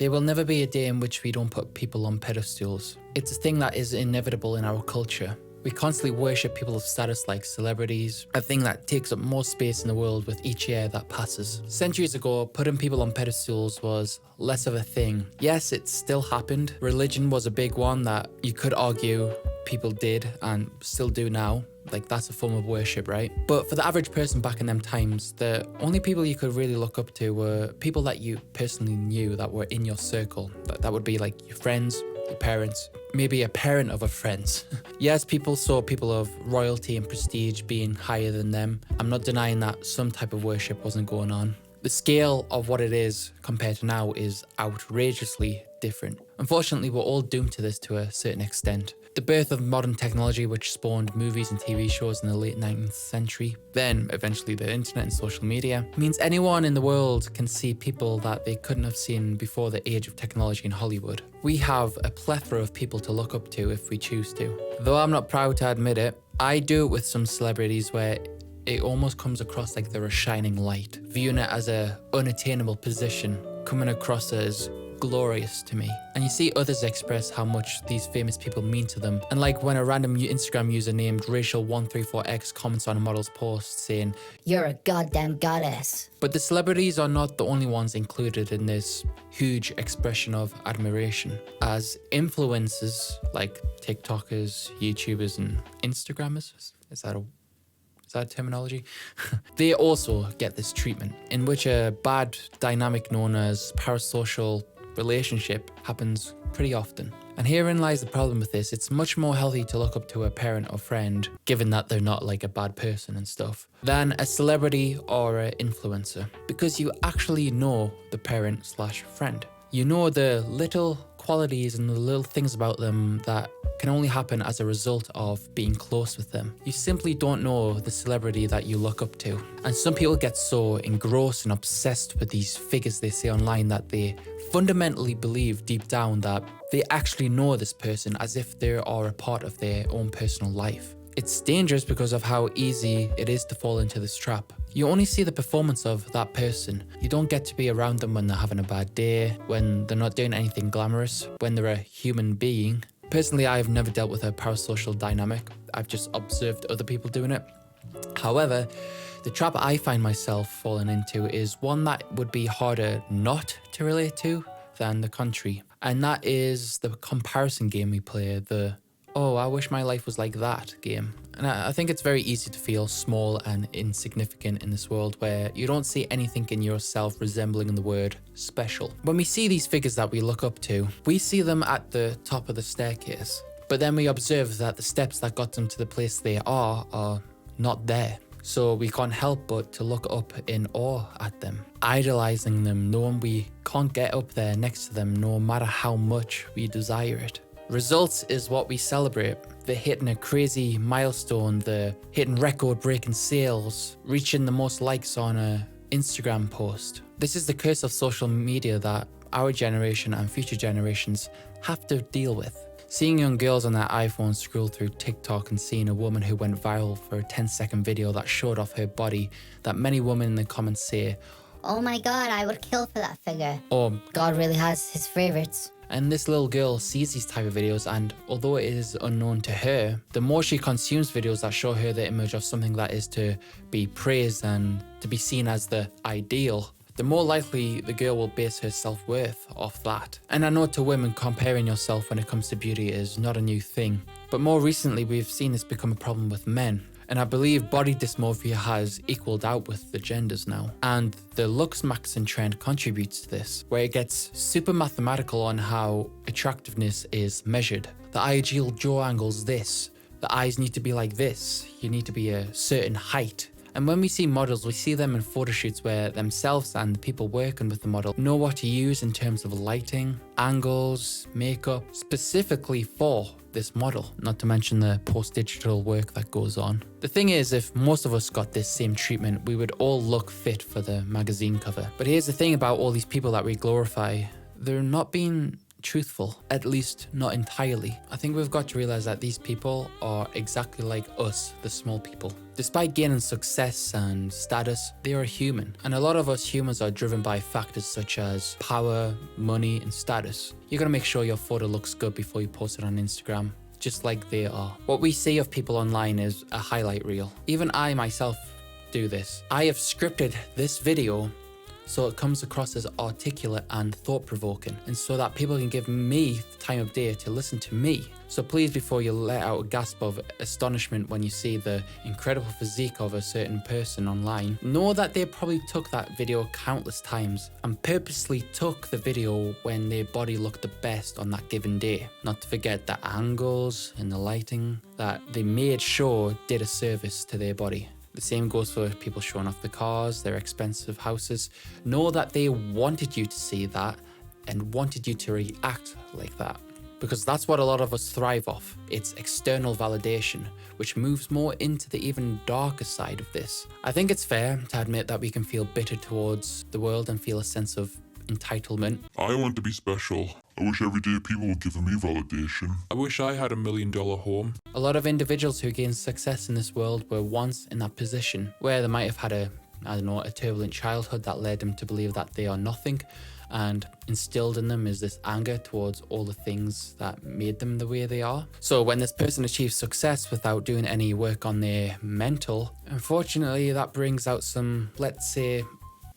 There will never be a day in which we don't put people on pedestals. It's a thing that is inevitable in our culture. We constantly worship people of status like celebrities, a thing that takes up more space in the world with each year that passes. Centuries ago, putting people on pedestals was less of a thing. Yes, it still happened. Religion was a big one that you could argue people did and still do now. Like, that's a form of worship, right? But for the average person back in them times, the only people you could really look up to were people that you personally knew that were in your circle. That would be like your friends, your parents, maybe a parent of a friend. Yes, people saw people of royalty and prestige being higher than them. I'm not denying that some type of worship wasn't going on. The scale of what it is compared to now is outrageously different. Unfortunately, we're all doomed to this to a certain extent. The birth of modern technology, which spawned movies and TV shows in the late 19th century, then eventually the internet and social media, means anyone in the world can see people that they couldn't have seen before the age of technology in Hollywood. We have a plethora of people to look up to if we choose to. Though I'm not proud to admit it, I do it with some celebrities where it almost comes across like they're a shining light, viewing it as a unattainable position, coming across as glorious to me. And you see others express how much these famous people mean to them. And like when a random Instagram user named Rachel134X comments on a model's post saying, "You're a goddamn goddess." But the celebrities are not the only ones included in this huge expression of admiration, as influencers like TikTokers, YouTubers, and Instagrammers, is that terminology? They also get this treatment, in which a bad dynamic known as parasocial relationship happens pretty often. And herein lies the problem with this. It's much more healthy to look up to a parent or friend, given that they're not like a bad person and stuff, than a celebrity or an influencer, because you actually know the parent/friend. You know the little qualities and the little things about them that can only happen as a result of being close with them. You simply don't know the celebrity that you look up to. And some people get so engrossed and obsessed with these figures they see online that they fundamentally believe deep down that they actually know this person as if they are a part of their own personal life. It's dangerous because of how easy it is to fall into this trap. You only see the performance of that person. You don't get to be around them when they're having a bad day, when they're not doing anything glamorous, when they're a human being. Personally, I've never dealt with a parasocial dynamic. I've just observed other people doing it. However, the trap I find myself falling into is one that would be harder not to relate to than the contrary. And that is the comparison game we play, the "oh, I wish my life was like that" game. And I think it's very easy to feel small and insignificant in this world where you don't see anything in yourself resembling the word special. When we see these figures that we look up to, we see them at the top of the staircase. But then we observe that the steps that got them to the place they are not there. So we can't help but to look up in awe at them, idolizing them, knowing we can't get up there next to them no matter how much we desire it. Results is what we celebrate. The hitting a crazy milestone, the hitting record-breaking sales, reaching the most likes on a Instagram post. This is the curse of social media that our generation and future generations have to deal with. Seeing young girls on their iPhones scroll through TikTok and seeing a woman who went viral for a 10-second video that showed off her body that many women in the comments say, "Oh my god, I would kill for that figure." or God really has his favorites. And this little girl sees these type of videos, and although it is unknown to her, the more she consumes videos that show her the image of something that is to be praised and to be seen as the ideal, the more likely the girl will base her self-worth off that. And I know to women, comparing yourself when it comes to beauty is not a new thing, but more recently we've seen this become a problem with men. And I believe body dysmorphia has equaled out with the genders now. And the looks maxing trend contributes to this, where it gets super mathematical on how attractiveness is measured. The ideal jaw angle's this. The eyes need to be like this. You need to be a certain height. And when we see models, we see them in photo shoots where themselves and the people working with the model know what to use in terms of lighting, angles, makeup, specifically for this model, not to mention the post-digital work that goes on. The thing is, if most of us got this same treatment, we would all look fit for the magazine cover. But here's the thing about all these people that we glorify, they're not being truthful, at least not entirely. I think we've got to realize that these people are exactly like us, the small people. Despite gaining success and status, they are human. And a lot of us humans are driven by factors such as power, money, and status. You gotta make sure your photo looks good before you post it on Instagram, just like they are. What we see of people online is a highlight reel. Even I myself do this. I have scripted this video so it comes across as articulate and thought-provoking, and so that people can give me the time of day to listen to me. So please, before you let out a gasp of astonishment when you see the incredible physique of a certain person online, know that they probably took that video countless times and purposely took the video when their body looked the best on that given day. Not to forget the angles and the lighting that they made sure did a service to their body. The same goes for people showing off the cars, their expensive houses. Know that they wanted you to see that and wanted you to react like that. Because that's what a lot of us thrive off. It's external validation, which moves more into the even darker side of this. I think it's fair to admit that we can feel bitter towards the world and feel a sense of entitlement. I want to be special. I wish every day people were giving me validation. I wish I had $1 million home. A lot of individuals who gain success in this world were once in that position where they might have had a turbulent childhood that led them to believe that they are nothing, and instilled in them is this anger towards all the things that made them the way they are. So when this person achieves success without doing any work on their mental, unfortunately that brings out some, let's say,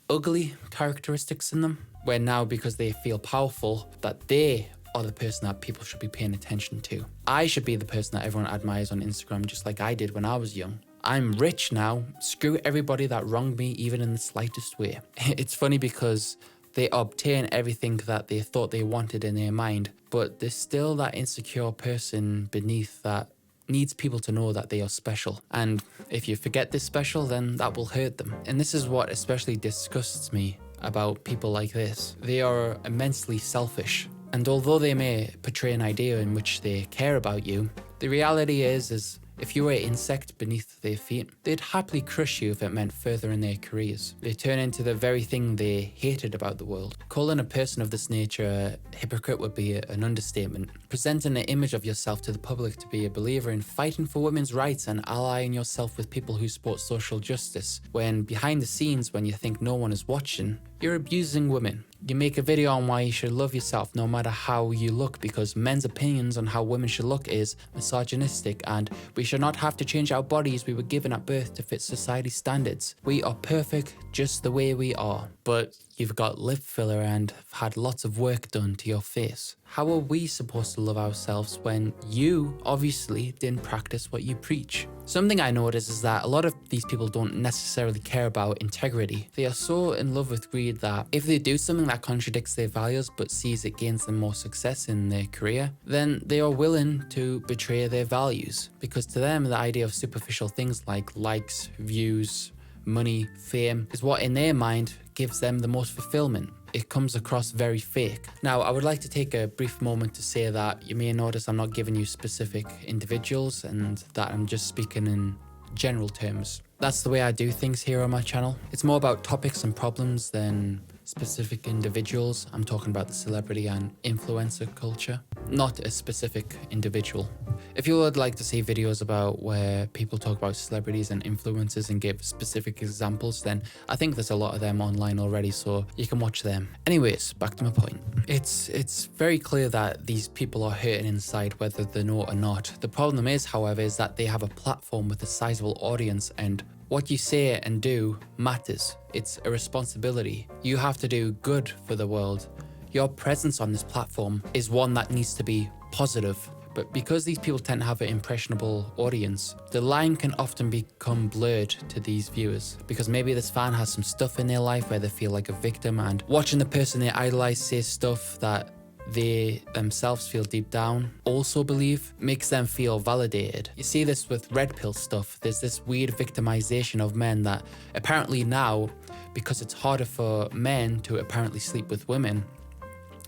ugly characteristics in them, where now, because they feel powerful, that they are the person that people should be paying attention to. I should be the person that everyone admires on Instagram, just like I did when I was young. I'm rich now. Screw everybody that wronged me, even in the slightest way. It's funny because they obtain everything that they thought they wanted in their mind, but there's still that insecure person beneath that needs people to know that they are special. And if you forget this special, then that will hurt them. And this is what especially disgusts me about people like this. They are immensely selfish. And although they may portray an idea in which they care about you, the reality is if you were an insect beneath their feet, they'd happily crush you if it meant furthering their careers. They turn into the very thing they hated about the world. Calling a person of this nature a hypocrite would be an understatement. Presenting an image of yourself to the public to be a believer in fighting for women's rights and allying yourself with people who support social justice, when behind the scenes, when you think no one is watching, you're abusing women. You make a video on why you should love yourself no matter how you look, because men's opinions on how women should look is misogynistic, and we should not have to change our bodies we were given at birth to fit society's standards. We are perfect just the way we are. But you've got lip filler and have had lots of work done to your face. How are we supposed to love ourselves when you obviously didn't practice what you preach? Something I notice is that a lot of these people don't necessarily care about integrity. They are so in love with greed that if they do something that contradicts their values but sees it gains them more success in their career, then they are willing to betray their values. Because to them, the idea of superficial things like likes, views, money, fame is what in their mind gives them the most fulfillment. It comes across very fake. Now, I would like to take a brief moment to say that you may notice I'm not giving you specific individuals and that I'm just speaking in general terms. That's the way I do things here on my channel. It's more about topics and problems than specific individuals. I'm talking about the celebrity and influencer culture, not a specific individual. If you would like to see videos about where people talk about celebrities and influencers and give specific examples, then I think there's a lot of them online already, so you can watch them. Anyways, back to my point. It's very clear that these people are hurting inside whether they know or not. The problem is, however, is that they have a platform with a sizable audience, and what you say and do matters. It's a responsibility. You have to do good for the world. Your presence on this platform is one that needs to be positive. But because these people tend to have an impressionable audience, the line can often become blurred to these viewers. Because maybe this fan has some stuff in their life where they feel like a victim, and watching the person they idolize say stuff that they themselves feel deep down also believe makes them feel validated. You see this with red pill stuff. There's this weird victimization of men that apparently now, because it's harder for men to apparently sleep with women,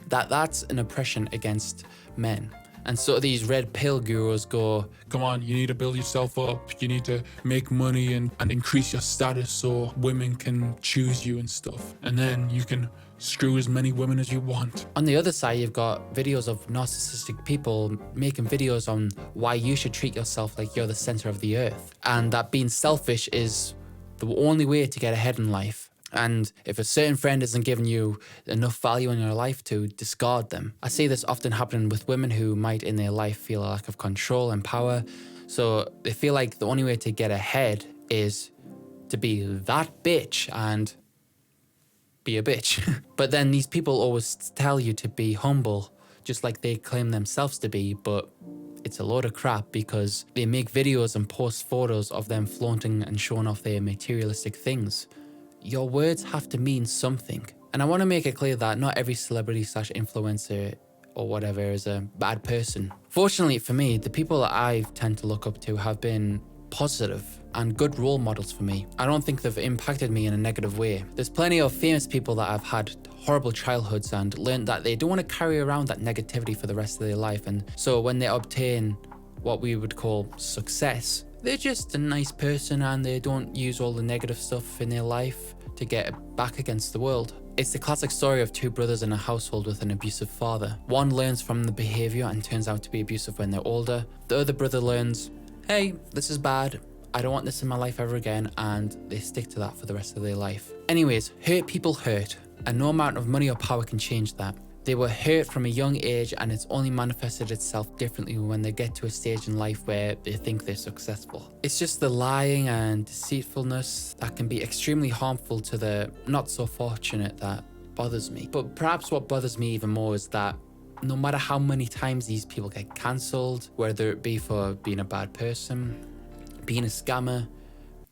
that's an oppression against men. And so these red pill gurus go, Come on, you need to build yourself up. You need to make money and increase your status so women can choose you and stuff. And then you can Screw as many women as you want. On the other side, you've got videos of narcissistic people making videos on why you should treat yourself like you're the center of the earth, and that being selfish is the only way to get ahead in life. And if a certain friend isn't giving you enough value in your life, to discard them. I see this often happening with women who might in their life feel a lack of control and power. So they feel like the only way to get ahead is to be that bitch and be a bitch. But then these people always tell you to be humble, just like they claim themselves to be, but it's a load of crap because they make videos and post photos of them flaunting and showing off their materialistic things. Your words have to mean something. And I want to make it clear that not every celebrity / influencer or whatever is a bad person. Fortunately for me, the people that I tend to look up to have been positive and good role models for me. I don't think they've impacted me in a negative way. There's plenty of famous people that have had horrible childhoods and learned that they don't want to carry around that negativity for the rest of their life. And so when they obtain what we would call success, they're just a nice person and they don't use all the negative stuff in their life to get back against the world. It's the classic story of two brothers in a household with an abusive father. One learns from the behavior and turns out to be abusive when they're older. The other brother learns, hey, this is bad, I don't want this in my life ever again, and they stick to that for the rest of their life. Anyways, hurt people hurt, and no amount of money or power can change that. They were hurt from a young age, and it's only manifested itself differently when they get to a stage in life where they think they're successful. It's just the lying and deceitfulness that can be extremely harmful to the not so fortunate that bothers me. But perhaps what bothers me even more is that no matter how many times these people get cancelled, whether it be for being a bad person, being a scammer,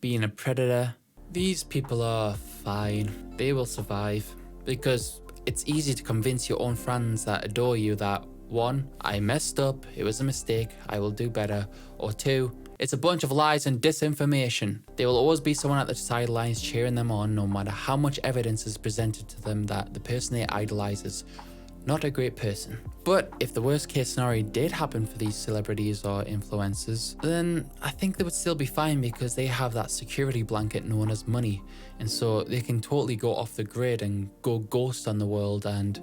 being a predator, these people are fine. They will survive because it's easy to convince your own friends that adore you that 1, I messed up, it was a mistake, I will do better, or 2, it's a bunch of lies and disinformation. There will always be someone at the sidelines cheering them on, no matter how much evidence is presented to them that the person they idolize is not a great person. But if the worst case scenario did happen for these celebrities or influencers, then I think they would still be fine because they have that security blanket known as money. And so they can totally go off the grid and go ghost on the world, and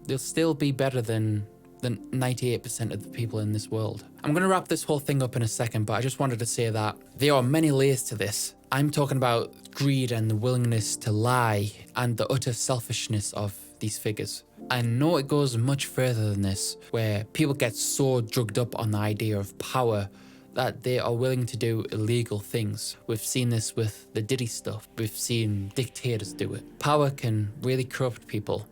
they'll still be better than 98% of the people in this world. I'm going to wrap this whole thing up in a second, but I just wanted to say that there are many layers to this. I'm talking about greed and the willingness to lie and the utter selfishness of these figures. I know it goes much further than this, where people get so drugged up on the idea of power that they are willing to do illegal things. We've seen this with the Diddy stuff. We've seen dictators do it. Power can really corrupt people,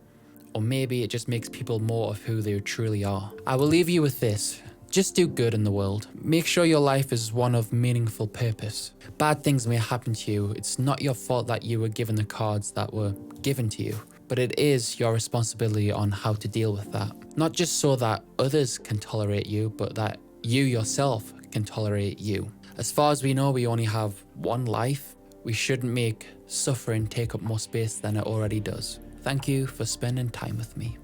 or maybe it just makes people more of who they truly are. I will leave you with this. Just do good in the world. Make sure your life is one of meaningful purpose. Bad things may happen to you. It's not your fault that you were given the cards that were given to you, but it is your responsibility on how to deal with that. Not just so that others can tolerate you, but that you yourself can tolerate you. As far as we know, we only have one life. We shouldn't make suffering take up more space than it already does. Thank you for spending time with me.